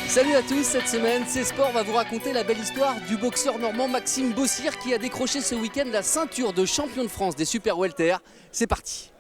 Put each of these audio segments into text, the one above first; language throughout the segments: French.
Salut à tous, cette semaine, C'est Sport va vous raconter la belle histoire du boxeur normand Maxime Bossir qui a décroché ce week-end la ceinture de champion de France des super welter. C'est parti.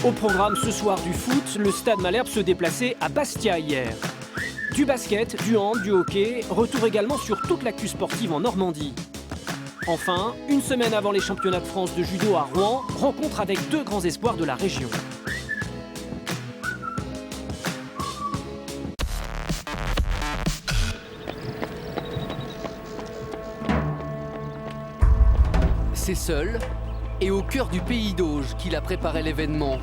Au programme ce soir du foot, le Stade Malherbe se déplaçait à Bastia hier. Du basket, du hand, du hockey, retour également sur toute l'actu sportive en Normandie. Enfin, une semaine avant les championnats de France de judo à Rouen, rencontre avec deux grands espoirs de la région. C'est seul et au cœur du pays d'Auge qu'il a préparé l'événement.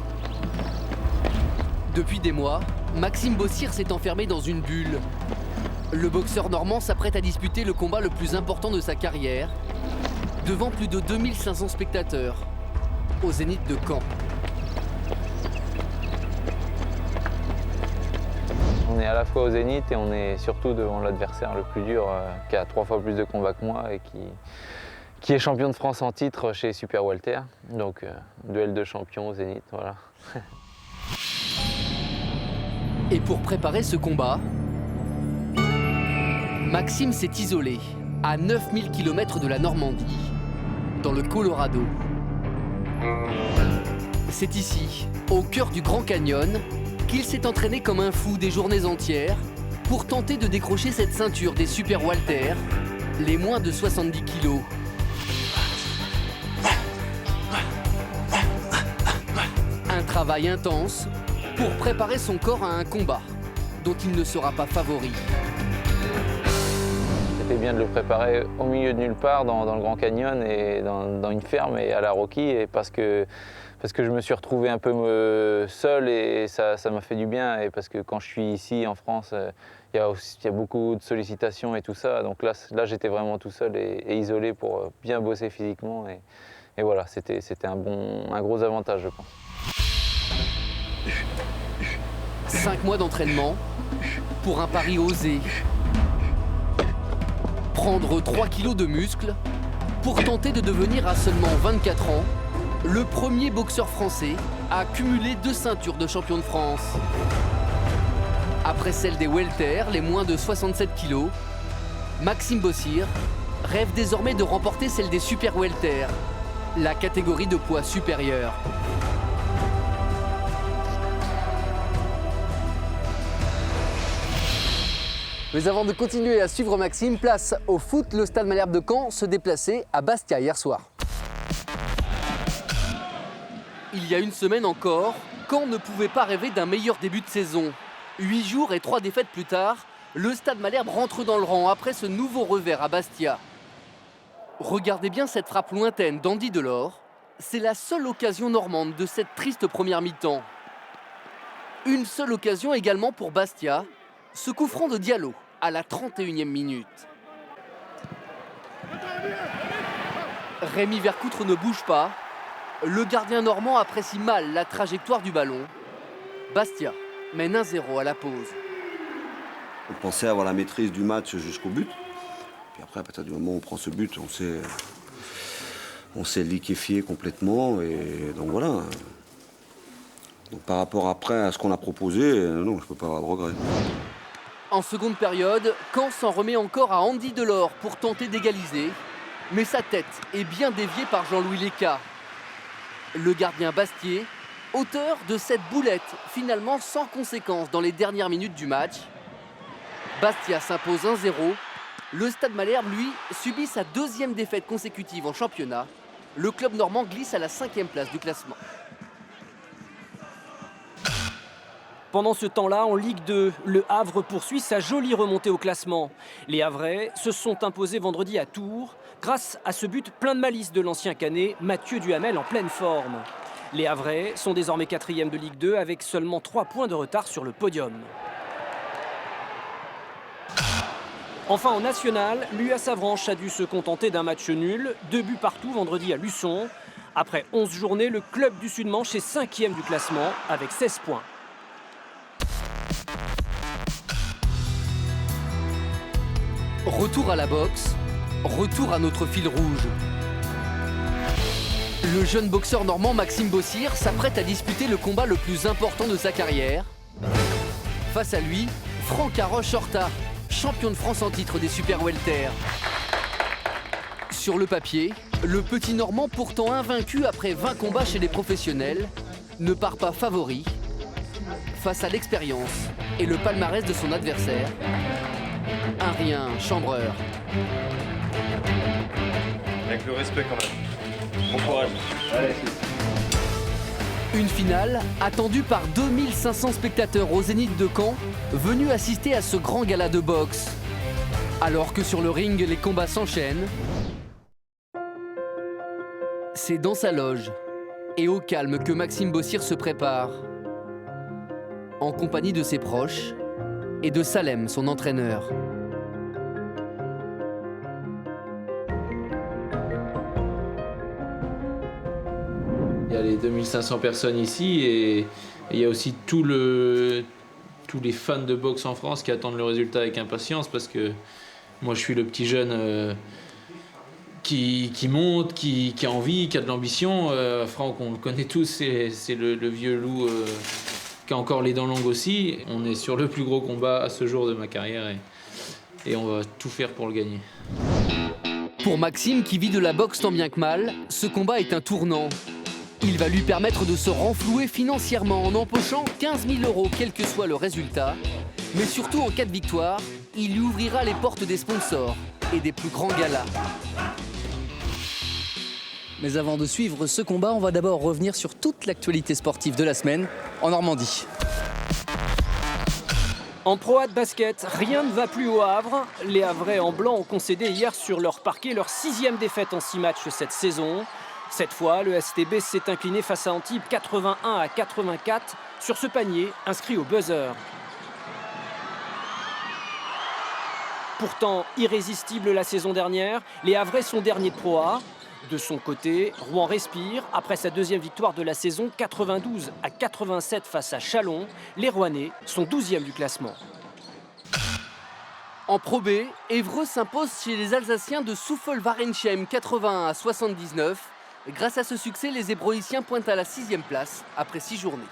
Depuis des mois, Maxime Bossir s'est enfermé dans une bulle. Le boxeur normand s'apprête à disputer le combat le plus important de sa carrière, devant plus de 2500 spectateurs, au Zénith de Caen. On est à la fois au Zénith et on est surtout devant l'adversaire le plus dur, qui a 3 fois plus de combats que moi et qui est champion de France en titre chez Super Welter. Donc, duel de champions au Zénith, voilà. Et pour préparer ce combat, Maxime s'est isolé à 9000 km de la Normandie, dans le Colorado. C'est ici, au cœur du Grand Canyon, qu'il s'est entraîné comme un fou des journées entières pour tenter de décrocher cette ceinture des super welter, les moins de 70 kg. Un travail intense pour préparer son corps à un combat dont il ne sera pas favori. C'était bien de le préparer au milieu de nulle part, dans le Grand Canyon et dans une ferme et à la Rocky, et parce que je me suis retrouvé un peu seul et ça m'a fait du bien, et parce que quand je suis ici en France, il y a beaucoup de sollicitations et tout ça, donc là j'étais vraiment tout seul et isolé pour bien bosser physiquement, et voilà, c'était un gros avantage, je pense. 5 mois d'entraînement pour un pari osé. Prendre 3 kilos de muscles pour tenter de devenir à seulement 24 ans le premier boxeur français à cumuler 2 ceintures de champion de France. Après celle des welter, les moins de 67 kilos, Maxime Bossir rêve désormais de remporter celle des super welter, la catégorie de poids supérieur. Mais avant de continuer à suivre Maxime, place au foot. Le Stade Malherbe de Caen se déplaçait à Bastia hier soir. Il y a une semaine encore, Caen ne pouvait pas rêver d'un meilleur début de saison. 8 jours et 3 défaites plus tard, le Stade Malherbe rentre dans le rang après ce nouveau revers à Bastia. Regardez bien cette frappe lointaine d'Andy Delors. C'est la seule occasion normande de cette triste première mi-temps. Une seule occasion également pour Bastia. Ce coup franc de Diallo à la 31e minute. Rémi Vercoutre ne bouge pas. Le gardien normand apprécie mal la trajectoire du ballon. Bastia mène 1-0 à la pause. On pensait avoir la maîtrise du match jusqu'au but. Puis après, à partir du moment où on prend ce but, on s'est liquéfié complètement. Et donc voilà. Donc, par rapport après à ce qu'on a proposé, non, je ne peux pas avoir de regrets. En seconde période, Caen s'en remet encore à Andy Delors pour tenter d'égaliser. Mais sa tête est bien déviée par Jean-Louis Léca. Le gardien Bastier, auteur de cette boulette finalement sans conséquence dans les dernières minutes du match. Bastia s'impose 1-0. Le Stade Malherbe, lui, subit sa 2e défaite consécutive en championnat. Le club normand glisse à la 5e place du classement. Pendant ce temps-là, en Ligue 2, le Havre poursuit sa jolie remontée au classement. Les Havrais se sont imposés vendredi à Tours grâce à ce but plein de malice de l'ancien Canet, Mathieu Duhamel en pleine forme. Les Havrais sont désormais 4e de Ligue 2 avec seulement 3 points de retard sur le podium. Enfin en national, l'US Avranches a dû se contenter d'un match nul, 2 buts partout vendredi à Luçon. Après 11 journées, le club du Sud-Manche est 5e du classement avec 16 points. Retour à la boxe, retour à notre fil rouge. Le jeune boxeur normand Maxime Bossir s'apprête à disputer le combat le plus important de sa carrière. Face à lui, Franck Haroche-Horta, champion de France en titre des super welter. Sur le papier, le petit Normand, pourtant invaincu après 20 combats chez les professionnels, ne part pas favori. Face à l'expérience et le palmarès de son adversaire, un rien chambreur. Avec le respect quand même. Bon courage. Allez. Une finale attendue par 2500 spectateurs au Zénith de Caen, venus assister à ce grand gala de boxe. Alors que sur le ring, les combats s'enchaînent, c'est dans sa loge et au calme que Maxime Bossir se prépare, en compagnie de ses proches et de Salem, son entraîneur. Il y a les 2500 personnes ici et il y a aussi tous les fans de boxe en France qui attendent le résultat avec impatience parce que moi je suis le petit jeune qui monte, qui a envie, qui a de l'ambition. Franck, on le connaît tous, c'est le vieux loup qui a encore les dents longues aussi. On est sur le plus gros combat à ce jour de ma carrière et on va tout faire pour le gagner. Pour Maxime, qui vit de la boxe tant bien que mal, ce combat est un tournant. Il va lui permettre de se renflouer financièrement en empochant 15 000 €, quel que soit le résultat. Mais surtout, en cas de victoire, il lui ouvrira les portes des sponsors et des plus grands galas. Mais avant de suivre ce combat, on va d'abord revenir sur toute l'actualité sportive de la semaine en Normandie. En Pro A de basket, rien ne va plus au Havre. Les Havrais en blanc ont concédé hier sur leur parquet leur 6e défaite en 6 matchs cette saison. Cette fois, le STB s'est incliné face à Antibes 81-84 sur ce panier inscrit au buzzer. Pourtant irrésistible la saison dernière, les Havrais sont derniers de Pro A. De son côté, Rouen respire. Après sa 2e victoire de la saison, 92-87 face à Châlons, les Rouennais sont 12e du classement. En Pro B, Évreux s'impose chez les Alsaciens de Souffel-Warencheim 81-79. Grâce à ce succès, les Hébroïciens pointent à la 6e place après 6 journées.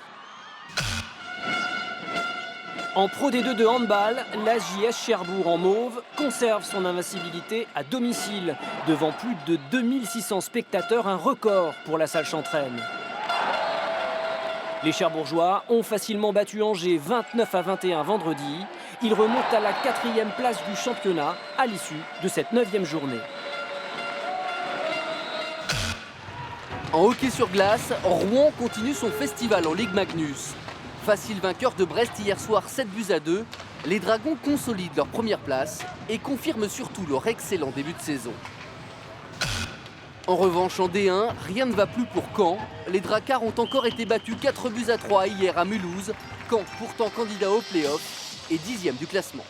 En Pro D2 de handball, l'AJS Cherbourg en mauve conserve son invincibilité à domicile devant plus de 2600 spectateurs, un record pour la salle Chantraine. Les Cherbourgeois ont facilement battu Angers 29-21 vendredi. Ils remontent à la 4e place du championnat à l'issue de cette 9e journée. En hockey sur glace, Rouen continue son festival en Ligue Magnus. Facile vainqueur de Brest hier soir 7-2, les Dragons consolident leur première place et confirment surtout leur excellent début de saison. En revanche, en D1, rien ne va plus pour Caen. Les Dracars ont encore été battus 4-3 hier à Mulhouse. Caen, pourtant candidat au play-off, est 10e du classement.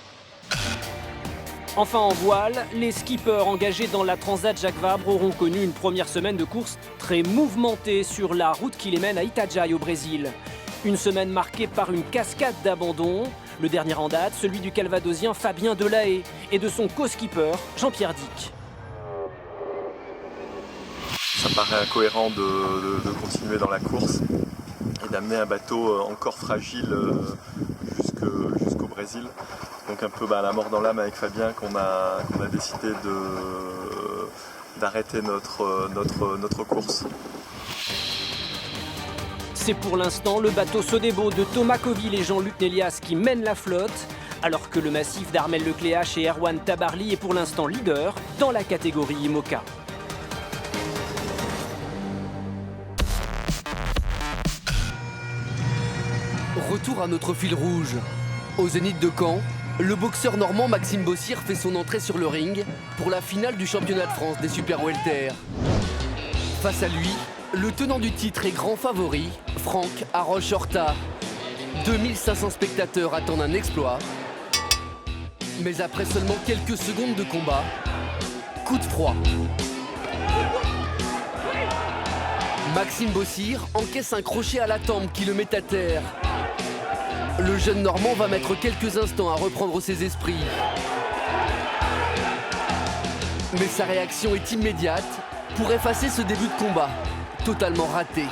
Enfin en voile, les skippers engagés dans la Transat Jacques Vabre auront connu une première semaine de course très mouvementée sur la route qui les mène à Itajaí au Brésil. Une semaine marquée par une cascade d'abandons. Le dernier en date, celui du Calvadosien Fabien Delahaye et de son co-skipper Jean-Pierre Dick. Ça paraît incohérent de continuer dans la course et d'amener un bateau encore fragile jusqu'au Brésil. Donc un peu la mort dans l'âme avec Fabien qu'on a décidé d'arrêter notre course. C'est pour l'instant le bateau Sodebo de Thomas Coville et Jean-Luc Nélias qui mène la flotte, alors que le massif d'Armel Lecléache et Erwan Tabarly est pour l'instant leader dans la catégorie IMOCA. Retour à notre fil rouge. Au Zénith de Caen, le boxeur normand Maxime Bossir fait son entrée sur le ring pour la finale du championnat de France des super welter. Face à lui, le tenant du titre et grand favori, Franck Haroche-Horta. 2500 spectateurs attendent un exploit. Mais après seulement quelques secondes de combat, coup de froid. Maxime Bossir encaisse un crochet à la tempe qui le met à terre. Le jeune Normand va mettre quelques instants à reprendre ses esprits. Mais sa réaction est immédiate pour effacer ce début de combat, totalement raté.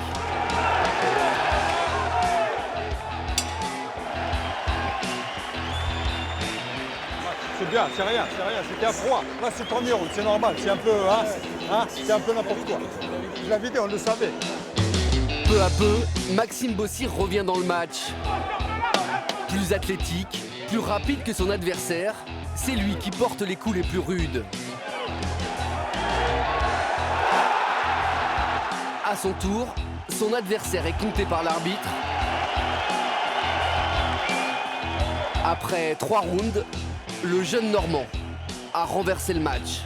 C'est bien, c'est rien, c'était à froid. Là, c'est premier round, c'est normal, c'est un peu, c'est un peu n'importe quoi. Je l'avais dit, on le savait. Peu à peu, Maxime Bossir revient dans le match. Plus athlétique, plus rapide que son adversaire, c'est lui qui porte les coups les plus rudes. À son tour, son adversaire est compté par l'arbitre. Après 3 rounds, le jeune Normand a renversé le match.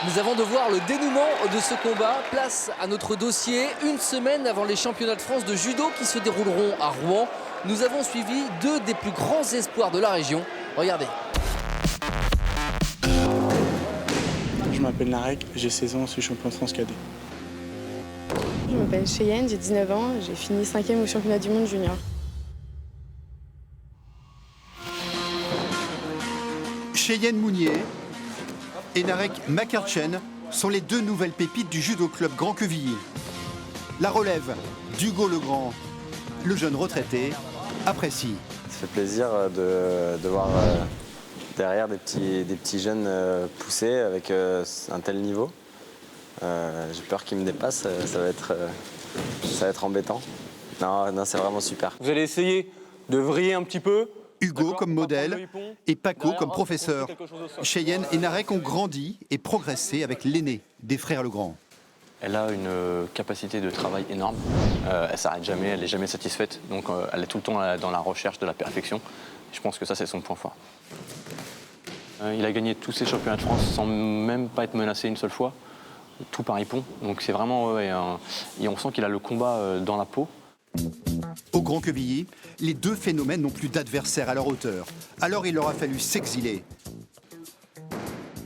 Nous avons de voir le dénouement de ce combat. Place à notre dossier. Une semaine avant les championnats de France de judo qui se dérouleront à Rouen, nous avons suivi 2 des plus grands espoirs de la région. Regardez. Je m'appelle Narek, j'ai 16 ans, je suis champion de France cadet. Je m'appelle Cheyenne, j'ai 19 ans, j'ai fini 5e au championnat du monde junior. Cheyenne Mounier et Narek Makarchen sont les 2 nouvelles pépites du judo club Grand Quevilly. La relève d'Hugo Legrand, le jeune retraité, apprécie. Ça fait plaisir de voir derrière des petits jeunes poussés avec un tel niveau. J'ai peur qu'ils me dépassent, ça va être embêtant. Non, c'est vraiment super. Vous allez essayer de vriller un petit peu. Hugo comme modèle et Paco comme professeur. Cheyenne et Narek ont grandi et progressé avec l'aîné des frères Legrand. Elle a une capacité de travail énorme. Elle s'arrête jamais, elle n'est jamais satisfaite. Donc elle est tout le temps dans la recherche de la perfection. Je pense que ça, c'est son point fort. Il a gagné tous ses championnats de France sans même pas être menacé une seule fois. Tout par ippon. Donc c'est vraiment... et on sent qu'il a le combat dans la peau. Au Grand Quevilly, les 2 phénomènes n'ont plus d'adversaires à leur hauteur. Alors il leur a fallu s'exiler.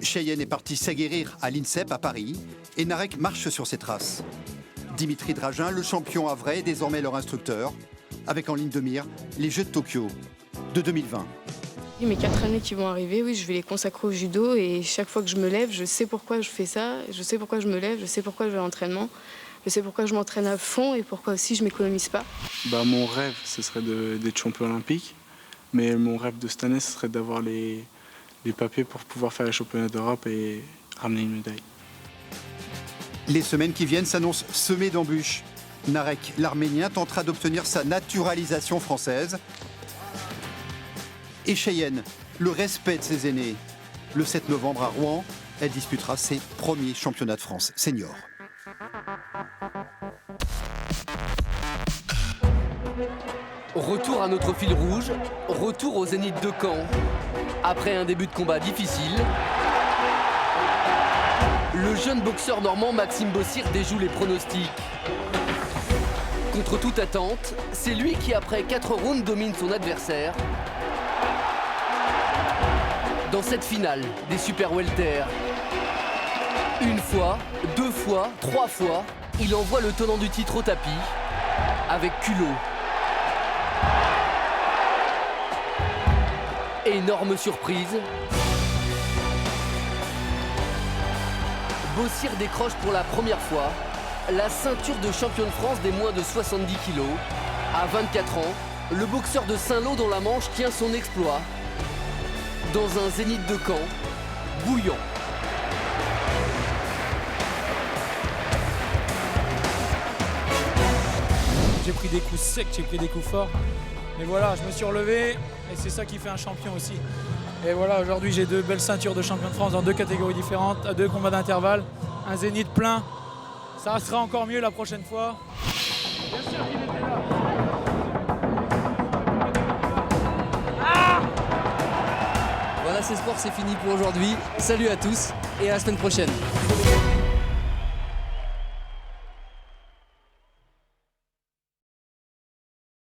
Cheyenne est parti s'aguerrir à l'INSEP à Paris et Narek marche sur ses traces. Dimitri Dragin, le champion havrais, est désormais leur instructeur, avec en ligne de mire les Jeux de Tokyo de 2020. Mes 4 années qui vont arriver, oui, je vais les consacrer au judo et chaque fois que je me lève, je sais pourquoi je fais ça, je sais pourquoi je me lève, je sais pourquoi je vais à l'entraînement. Je sais pourquoi je m'entraîne à fond et pourquoi aussi je m'économise pas. Mon rêve, ce serait d'être champion olympique. Mais mon rêve de cette année, ce serait d'avoir les papiers pour pouvoir faire les championnats d'Europe et ramener une médaille. Les semaines qui viennent s'annoncent semées d'embûches. Narek, l'Arménien, tentera d'obtenir sa naturalisation française. Et Cheyenne, le respect de ses aînés. Le 7 novembre à Rouen, elle disputera ses premiers championnats de France seniors. Retour à notre fil rouge, retour au Zénith de Caen. Après un début de combat difficile, le jeune boxeur normand Maxime Bossir déjoue les pronostics. Contre toute attente, c'est lui qui après 4 rounds domine son adversaire dans cette finale des Super Welter. Une fois, 2 fois, 3 fois, il envoie le tenant du titre au tapis avec culot. Énorme surprise. Bossir décroche pour la première fois la ceinture de champion de France des moins de 70 kg. À 24 ans, le boxeur de Saint-Lô dans la Manche tient son exploit dans un Zénith de Caen bouillant. J'ai pris des coups secs, j'ai pris des coups forts. Mais voilà, je me suis relevé et c'est ça qui fait un champion aussi. Et voilà, aujourd'hui j'ai 2 belles ceintures de champion de France dans 2 catégories différentes, à 2 combats d'intervalle, un Zénith plein. Ça sera encore mieux la prochaine fois. Bien sûr qu'il était là. Voilà, c'est sport, c'est fini pour aujourd'hui. Salut à tous et à la semaine prochaine.